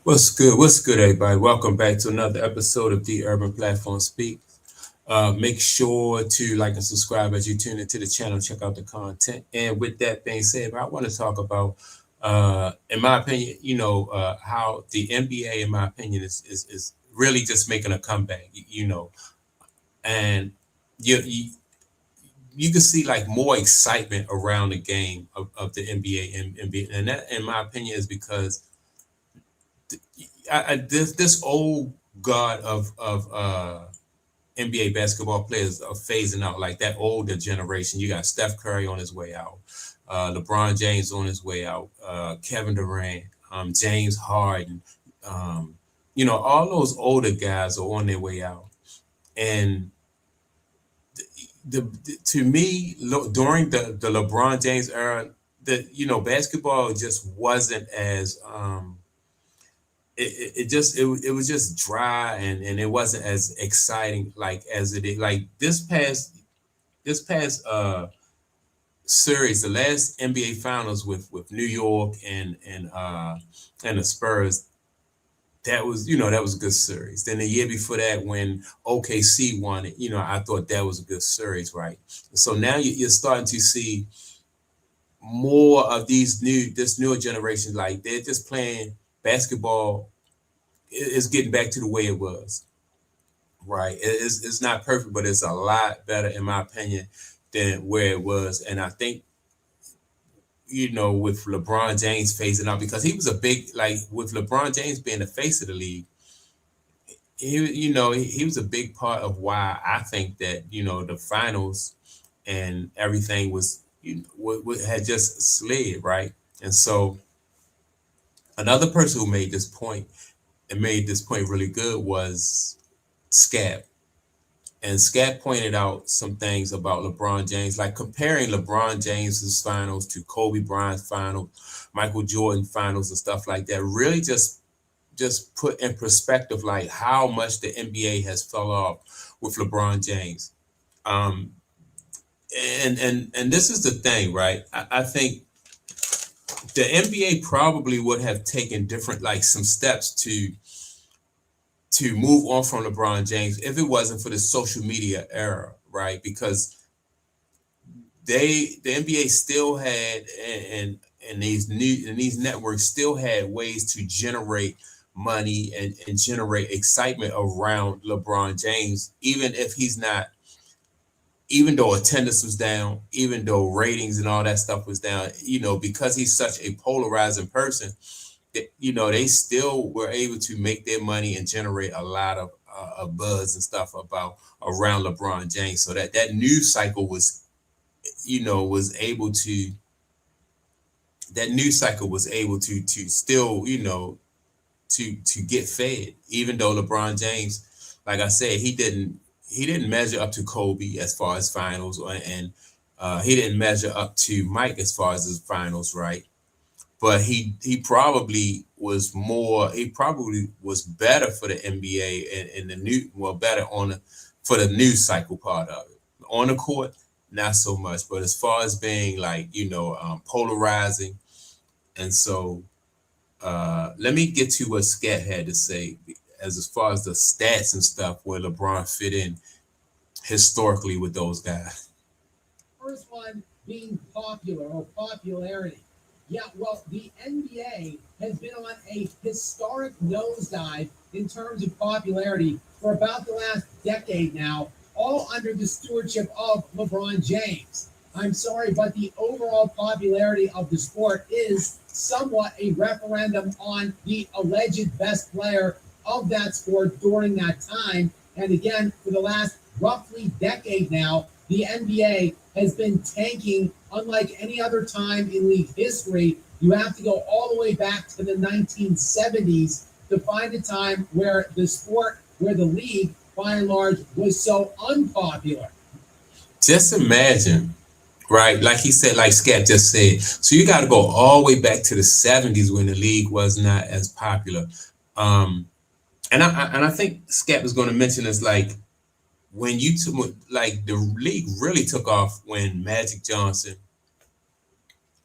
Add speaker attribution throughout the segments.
Speaker 1: What's good? What's good, everybody? Welcome back to another episode of the Urban Platform Speak. Make sure to like and subscribe as you tune into the channel, check out the content. And with that being said, I want to talk about, in my opinion, how the NBA, in my opinion, is really just making a comeback. And you you can see like more excitement around the game of the NBA and NBA, and that, in my opinion, is because this old guard of NBA basketball players are phasing out, like that older generation. You got Steph Curry on his way out, LeBron James on his way out, Kevin Durant, James Harden. Um, all those older guys are on their way out, and to me, during the LeBron James era, basketball just wasn't as it was just dry, and it wasn't as exciting like as it is like this past series, the last NBA finals with New York and the Spurs. That was a good series. Then the year before that, when OKC won it, I thought that was a good series, right? So now you're starting to see more of this newer generation, like they're just playing basketball. It's getting back to the way it was, right? It's not perfect, but it's a lot better, in my opinion, than where it was. And I think, with LeBron James phasing out, because he was a big, like, with LeBron James being the face of the league, he was a big part of why I think that, the finals and everything was, had just slid, right? And so another person who made this point and made this point really good was Scab. And Scat pointed out some things about LeBron James, like comparing LeBron James's finals to Kobe Bryant's finals, Michael Jordan finals, and stuff like that. Really, just put in perspective like how much the NBA has fell off with LeBron James. Um, and this is the thing, right? I think the NBA probably would have taken different, like, some steps to move on from LeBron James if it wasn't for the social media era, right? Because the NBA still had, and these networks still had ways to generate money and generate excitement around LeBron James, even if he's not, even though attendance was down, even though ratings and all that stuff was down, because he's such a polarizing person, they still were able to make their money and generate a lot of buzz and stuff about around LeBron James. So that news cycle was, was able to that news cycle was able to still, to get fed, even though LeBron James, like I said, he didn't measure up to Kobe as far as finals, and he didn't measure up to Mike as far as his finals, right? But he probably was better for the NBA and the new, well, better for the news cycle part of it. On the court, not so much, but as far as being, like, polarizing. And so, let me get to what Scat had to say as far as the stats and stuff where LeBron fit in historically with those guys.
Speaker 2: First one being popular or popularity. Yeah, well, the NBA has been on a historic nosedive in terms of popularity for about the last decade now, all under the stewardship of LeBron James. I'm sorry, but the overall popularity of the sport is somewhat a referendum on the alleged best player of that sport during that time. And again, for the last roughly decade now, the NBA has been tanking unlike any other time in league history. You have to go all the way back to the 1970s to find a time where the league, by and large, was so unpopular.
Speaker 1: Just imagine, right? Like he said, like Scat just said. So you got to go all the way back to the 70s when the league was not as popular. Um, and I think Scat was going to mention this, like, when you took, like, the league really took off when Magic Johnson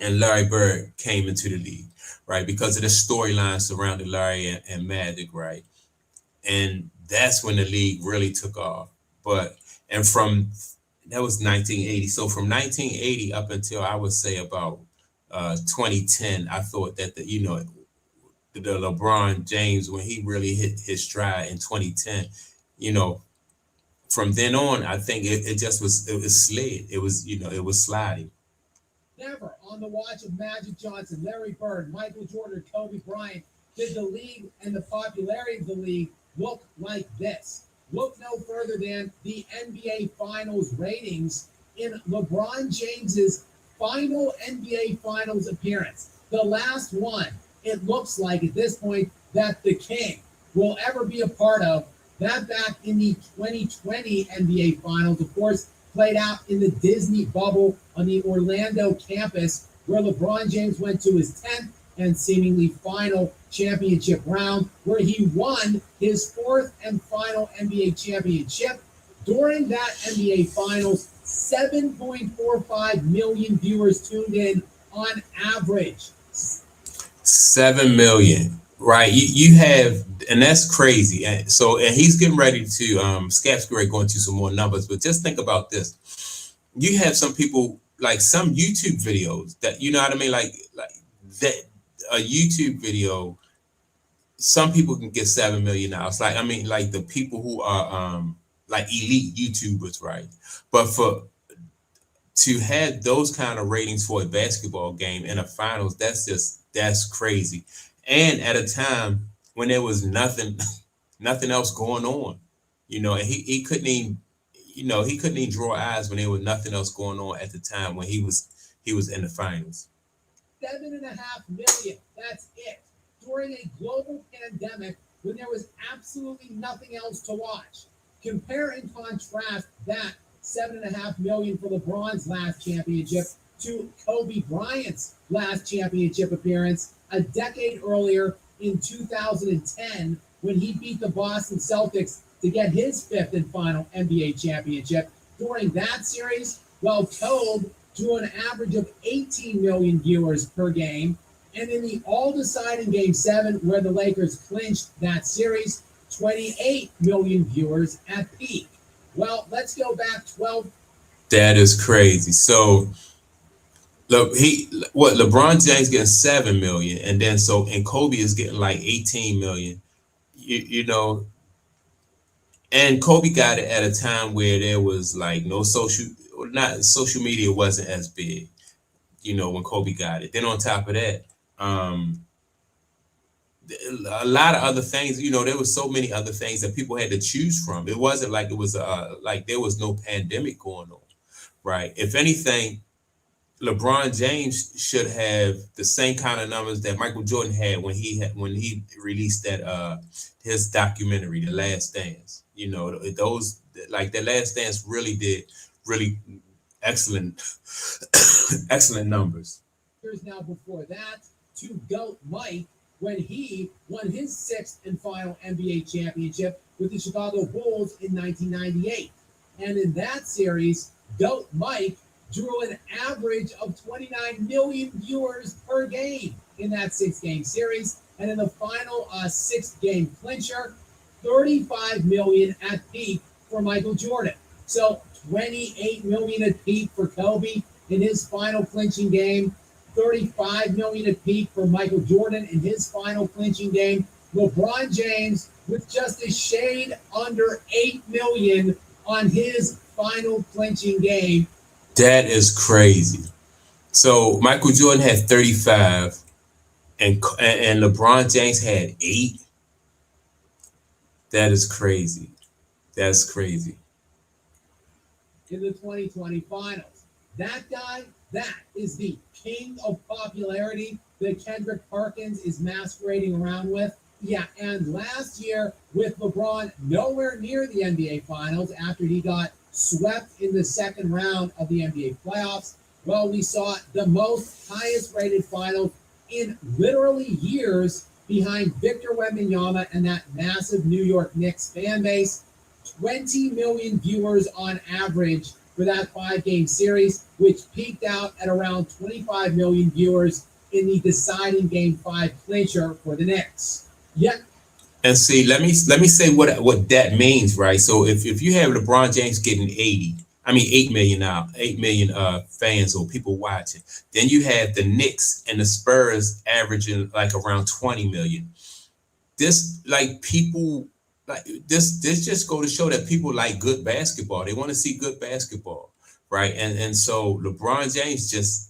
Speaker 1: and Larry Bird came into the league, right? Because of the storyline surrounding Larry and Magic, right? And that's when the league really took off. But and from that was 1980. So from 1980 up until I would say about 2010, I thought that the LeBron James when he really hit his stride in 2010, you know, from then on, I think it just was it was slid. It was it was sliding.
Speaker 2: Never on the watch of Magic Johnson, Larry Bird, Michael Jordan, Kobe Bryant did the league and the popularity of the league look like this. Look no further than the NBA Finals ratings in LeBron James's final NBA Finals appearance. The last one, it looks like at this point that the King will ever be a part of. That back in the 2020 NBA Finals, of course, played out in the Disney bubble on the Orlando campus, where LeBron James went to his 10th and seemingly final championship round, where he won his fourth and final NBA championship. During that NBA Finals, 7.45 million viewers tuned in on average.
Speaker 1: 7 million, right? You have, and that's crazy. And so, and he's getting ready to Scap's going to some more numbers, but just think about this. You have some people like some YouTube videos that you know what I mean, like that a YouTube video. Some people can get 7 million now. It's like I mean, like the people who are like elite YouTubers, right? But for to have those kind of ratings for a basketball game in a finals, that's crazy. And at a time when there was nothing nothing else going on, and he couldn't even he couldn't even draw eyes when there was nothing else going on at the time when he was in the finals.
Speaker 2: 7.5 million. That's it. During a global pandemic when there was absolutely nothing else to watch. Compare and contrast that 7.5 million for LeBron's last championship to Kobe Bryant's last championship appearance a decade earlier in 2010 when he beat the Boston Celtics to get his fifth and final NBA championship. During that series, well, Kobe drew an average of 18 million viewers per game. And in the all-deciding Game 7, where the Lakers clinched that series, 28 million viewers at peak. Well, let's go back 12.
Speaker 1: That is crazy. So look, LeBron James getting 7 million, and then and Kobe is getting like 18 million. You know, and Kobe got it at a time where there was like no not social media wasn't as big. When Kobe got it. Then on top of that, um, a lot of other things. There was so many other things that people had to choose from. It wasn't like it was like there was no pandemic going on, right? If anything, LeBron James should have the same kind of numbers that Michael Jordan had when he released that his documentary, The Last Dance. Those like The Last Dance really did really excellent excellent numbers.
Speaker 2: Years now before that, to GOAT Mike when he won his sixth and final NBA championship with the Chicago Bulls in 1998. And in that series, GOAT Mike drew an average of 29 million viewers per game in that six-game series. And in the final six-game clincher, 35 million at peak for Michael Jordan. So 28 million at peak for Kobe in his final clinching game, 35 million at peak for Michael Jordan in his final clinching game. LeBron James with just a shade under 8 million on his final clinching game.
Speaker 1: That is crazy. So Michael Jordan had 35, and LeBron James had 8. That is crazy. That's crazy.
Speaker 2: In the 2020 finals. That guy, that is the king of popularity that Kendrick Perkins is masquerading around with. Yeah, and last year with LeBron nowhere near the NBA Finals after he got swept in the second round of the NBA playoffs, well, we saw the most highest rated finals in literally years behind Victor Wembanyama and that massive New York Knicks fan base. 20 million viewers on average for that 5 game series, which peaked out at around 25 million viewers in the deciding Game 5 clincher for the Knicks. Yet,
Speaker 1: And see, let me say what that means, right? So if you have LeBron James getting 8 million now, 8 million fans or people watching, then you have the Knicks and the Spurs averaging like around 20 million. This like people like this just go to show that people like good basketball. They want to see good basketball, right? And so LeBron James just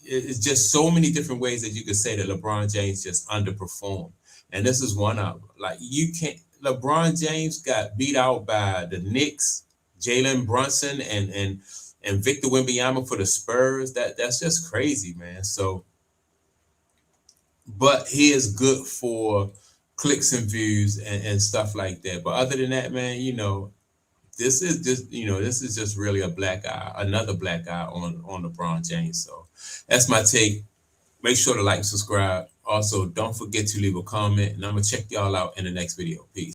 Speaker 1: it's just so many different ways that you could say that LeBron James just underperformed, and this is one of them. Like you can't. LeBron James got beat out by the Knicks, Jalen Brunson, and Victor Wembanyama for the Spurs. That's just crazy, man. So, but he is good for clicks and views and stuff like that. But other than that, man, this is just really a black eye, another black eye on LeBron James. So that's my take. Make sure to like, subscribe. Also, don't forget to leave a comment, and I'm gonna check y'all out in the next video. Peace.